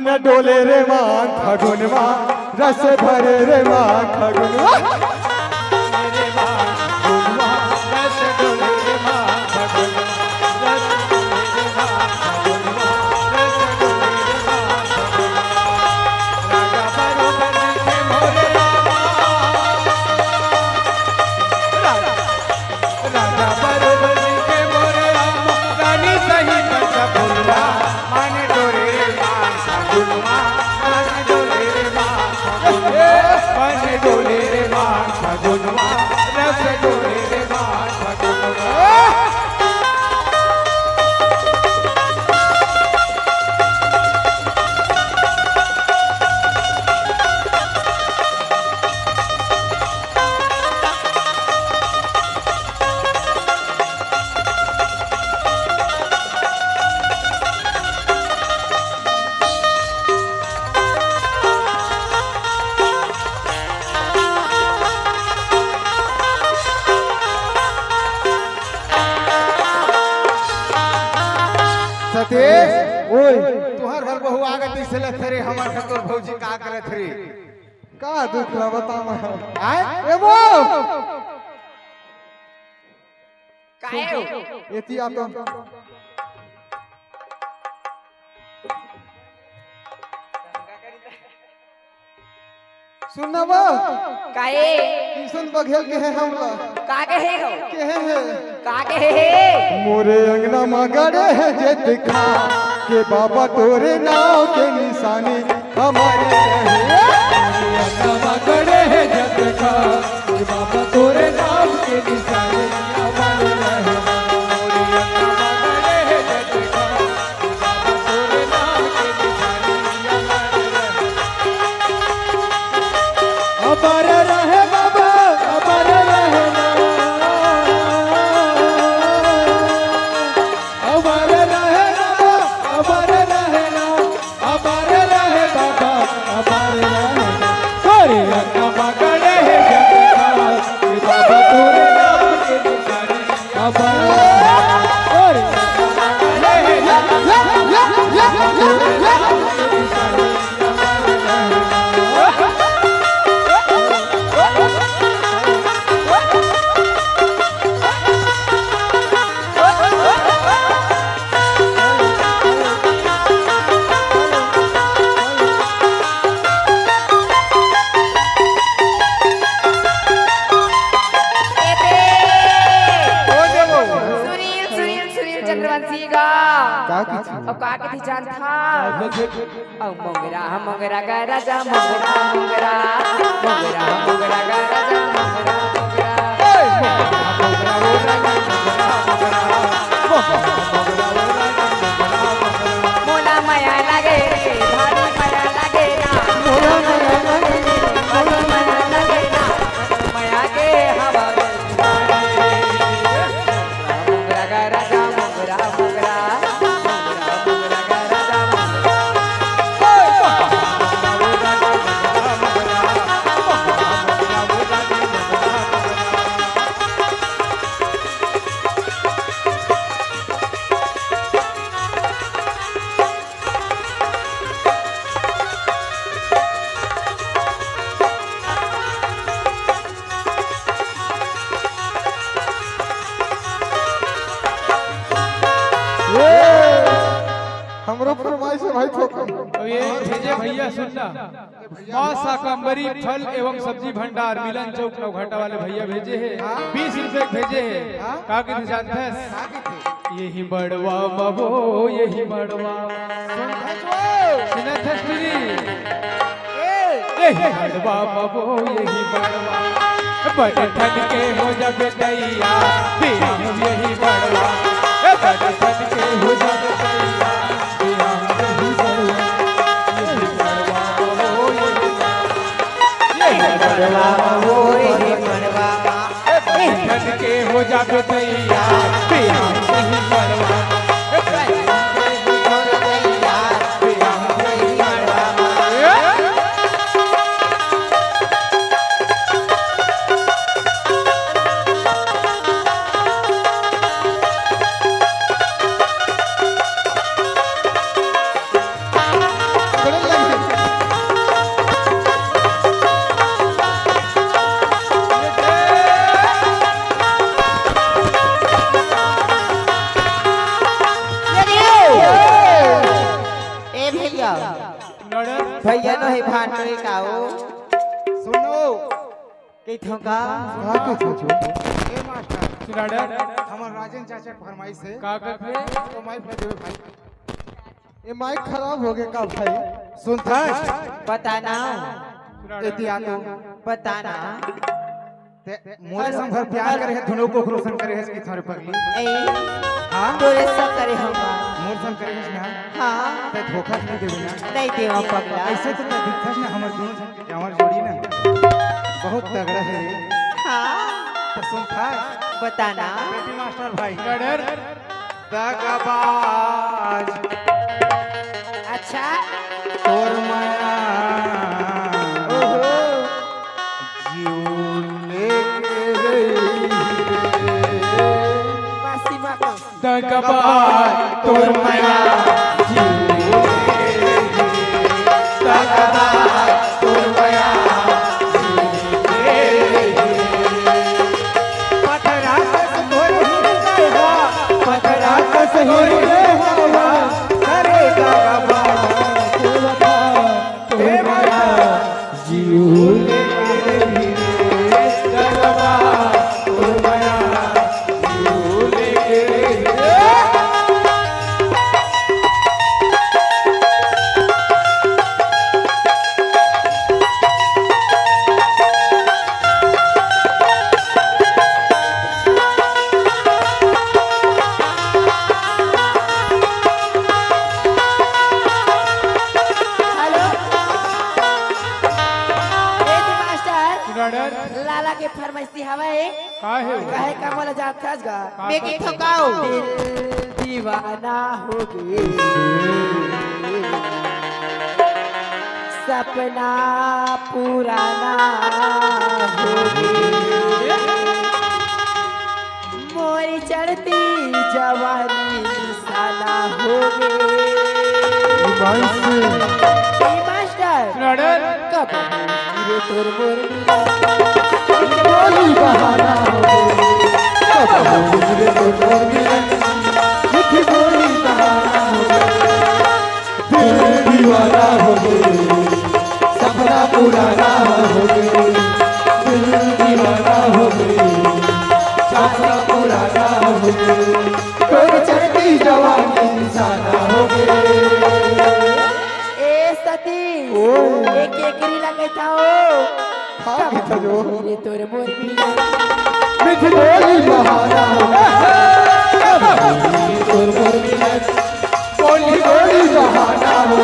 मन डोले रे माँ फगुनवा रस भरे रे माँ फगुनवा सतीश ओए तुहर घर बहु आ गई से रे हमर खतोर भौजी का करत रे का दुख ला बता मैं आए एबो काहे हो एती आप सुनबो काहे किशन बघेल के है हमला का कहे हो के है का कहे मोरे अंगना मगड़े है जे दिखा के बाबा तोरे नाव के निशानी हमारे रहे मोरे अंगना मगड़े है जे दिखा के बाबा तोरे नाव के निशानी हमारे रहे मोरे अंगना मगड़े है जे दिखा के बाबा तोरे नाव के निशानी हमारे रहे बाबा हमारे रहे अब का के थी जान था अब मंगरा मंगरा का राजा मंगरा मंगरा मंगरा मंगरा का राजा मंगरा मोला माया लागे रे भारी माया लागे ना मोला माया लागे भारी माया लागे ना माया के हवा मंगरा का राजा मंगरा मंगरा हमरो फरमाइश है भाई ठोकर तो ये भेजे भैया सुनना माँ शाकंबरी फल एवं सब्जी भंडार मिलन चौक नौघाटा वाले भैया भेजे हैं 20 रुपए भेजे हैं का के जानते हैं यही बड़वा बबो यही बड़वा सुनत है सुनी यही बड़वा बबो यही बड़वा बड़े ठन के हो जब दैया फिर हम यही बड़वा बड़े ठन के हो जब दैया के हो जाबे दैया पिया नहीं मरवा भांटो काओ सुनो के थोका का के सोचो ए मास्टर सुनाडर हमार राजन चाचा के फरमाइश है का करते तो माइक पे देवे भाई ये माइक खराब हो गया का भाई सुन था बताना एहतियात हो बताना मोरे संग घर प्यार करे है धुनो को रोशन करे है कि थारे पगली ए हां तोरे सब करे होगा मोर संग करे है ना हाँ ते धोखा नहीं देबे ना नहीं देवा पगला ऐसे तो मैं दिखता ना हमर दोनों जन के हमार जोड़ी ना बहुत तगड़ा है रे हाँ तो सुन था बताना बेटी मास्टर भाई सुनाडर दगाबाज अच्छा तोर माया ओहो जीवन लेके गई मासी माँ को दगबाज तोर माया हेलो ए मास्टर सुनाडर लाला के फरमाइशी हवे का है कहे का मोला जात खास गा का बेकी का- ठोकाओ दिल दीवाना हो गए सपना पुराना हो गए मोरी चढ़ती जवानी निशाना हो गए मास्टर सुनाडर कब रे तोर मोर कोई बहाना हो कब मुझे तो छोड़ मिले मुझे कोई बहाना हो दिल दीवाना हो सपना पुराना हो दिल दीवाना हो सपना पुराना हो कोई चढ़ती जवानी निशाना हो ए सती एक एकरी लगे था ओ रे तोर मोर मिला मिठ कोई बहाना हो कोई बहाना हो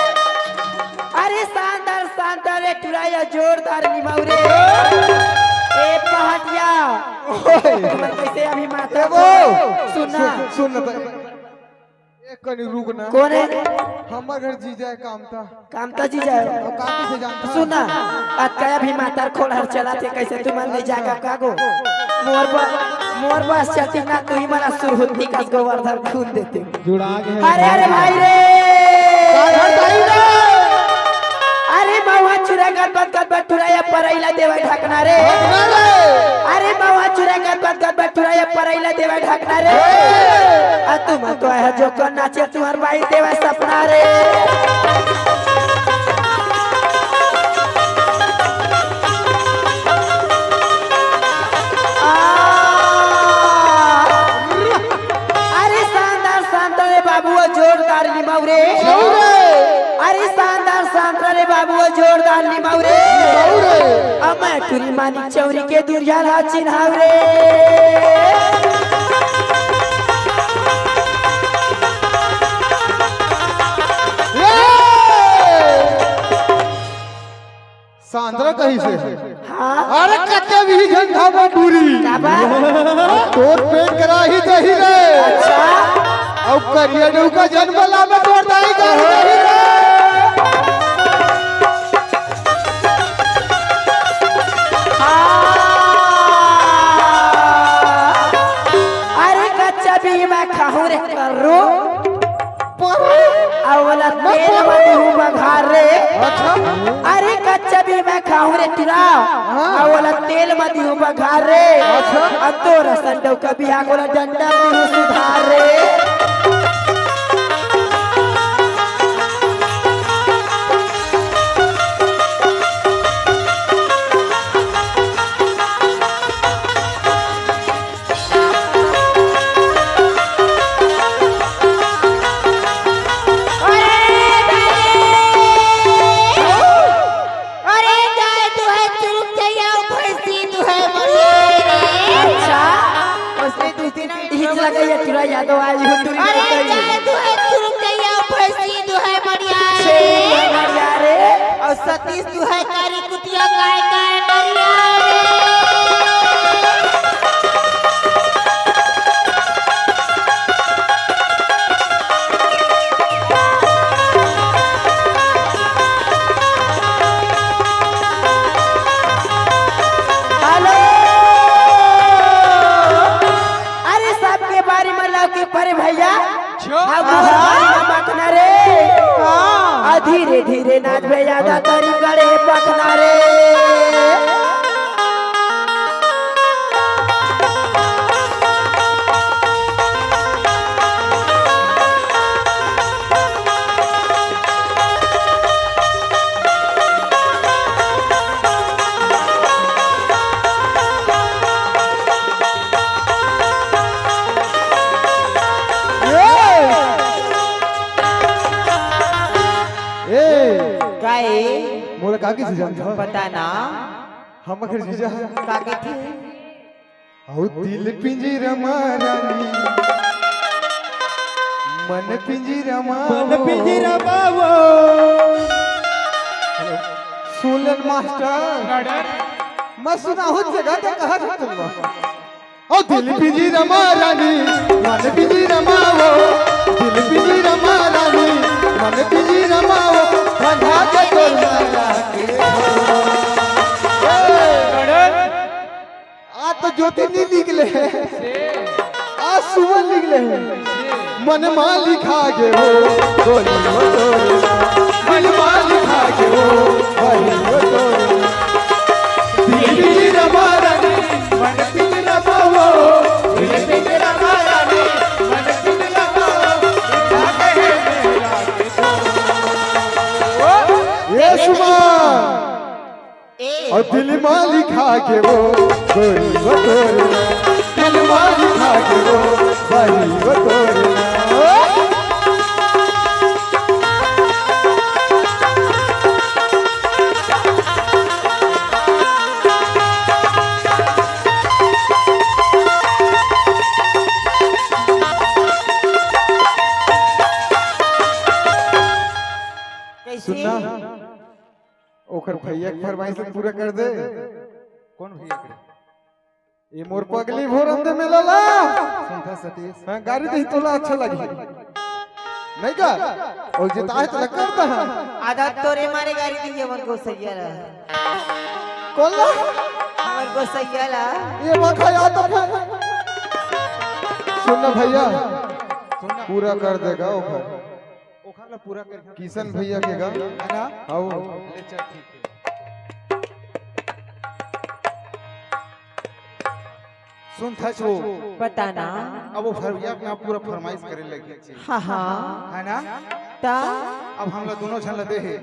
अरे शानदार शानदार रे टुराया जोरदार निमाउरे ए पहाटिया तुमन कैसे अभी माता सुनना सुन एक कनी रुक ना कौन है हमार घर जीजा काम था कामता जी जाए और काकी से जानता सुना अतया भी मातार खोल हर चलाते कैसे तुम ले जागा कागो मोर बस चलती ना तू ही मना सुरहुती का गोवर्धन खून देते जुड़ा गए अरे अरे भाई रे अरे मवा चुरा गत ठुराया परैला देवा ढकना रे अरे मवा चुरा गत ठुराया परैला देवा ढकना रे आ तुम तो है जो को नाचे तुम्हार भाई देवा सपना रे अरे शानदार शानदार रे बाबू जोरदार निमाउरे अरे शानदार शानदार रे बाबू जोरदार निमाउरे अब मैं टुरी मानी चौरी के दुर्याला चिन्हावरे सांद्रा कहीं से हाँ अरे कते भी झंडा में पूरी क्या बात तोर पेट करा ही दही रे अच्छा अब करिया नौ का जन्म ला में तोड़ दाई दही रे अरे कच्चा भी मैं खाऊं रे करो अवला तेल में हूँ बघार रे तेल मत दियो बघार रे अब तोरा संडो का बिया कोला डंडा दियो सुधार रे यादव आई हो तू अरे जाए तू है तुरंत दैया फैसी तू है बढ़िया बढ़िया रे और सतीश तू है कारी कुतिया गाय गाय बढ़िया पर भैया पखना रे धीरे धीरे नाच भे ज्यादा तरी करे पखना रे मोला काकी से जानता पता ना हम अखर जीजा है काकी थी औ दिल पिंजरा मारानी मन पिंजरा बाबो सोलन मास्टर मैं सुना हूँ जगह तो कहा था तुम ओ दिल पिंजरा मारानी मन पिंजरा बाबो दिल पिंजरा मारानी मन पिंजरा बाबो बंधा के तोड़ लगा के तो ज्योति नहीं निकले आज सुबह निकले मन लिखा गे हो गोली हो तोरे मन लिखा गे हो गोली हो तोरे दिल रमारानी मन दिल रमाओ दिल रमारानी मन दिल रमाओ जाके है मेरा ये सुबह और दिल लिखा के वो गोरी वो तोरे दिल लिखा के वो भाई वो तोरे सुनना ओखर भैया के फरमाइश पूरा कर दे कौन भैया के ये मोर पगली भोरम दे मिलला सुनता सतीश हां गाड़ी दे तोला अच्छा लगी नहीं का और जिता है तो करता है आधा तोरे मारे गाड़ी दी मन को सैया कोला हमर को सैया ये बखा याद तो सुनना भैया पूरा कर देगा ओखर ओखला पूरा कर किशन भैया के गा है ना आओ ले चल ठीक है सुन था छो पता ना अब वो भैया अपना पूरा फरमाइश करे लगे छे हाँ हाँ है ना ता अब हम लोग दोनों छन लदे है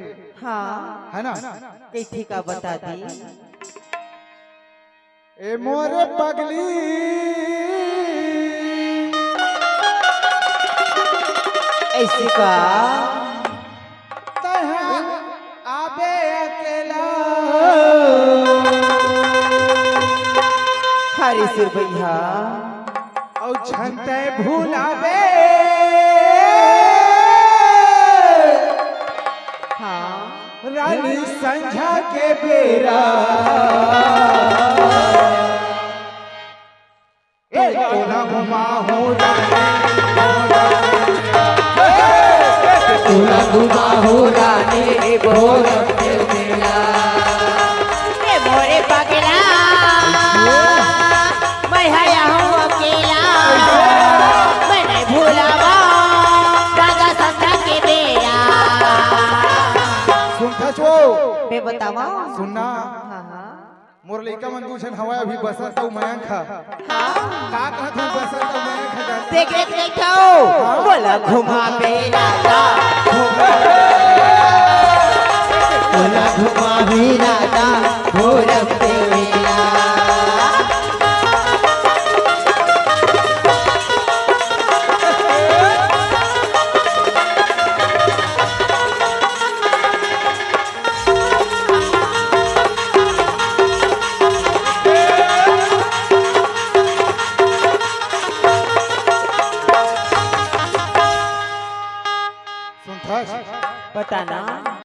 हाँ है ना कैथी का बता दी ए मोरे पगली ऐसी का तहाँ आबे अकेला हरी सिर भैया और छनते भूलाबे हाँ रानी संझा के बेरा ए तोला घुमा हो तोला घुमा हो रानी भोर बेला ए मोरे पगला मैं हया हूँ अकेला मैं नहीं भूलावा राजा संध्या के बेरा सुनता छो मैं बतावा सुनना हाँ हाँ मोर लइका मन तू छन हवा अभी बसंत तो मैं खा का कहत हूं बसंत तो मैं खा देख देख देखो बोला घुमा बेराता बोला घुमा बेराता भोरम बेला सुन था पता ना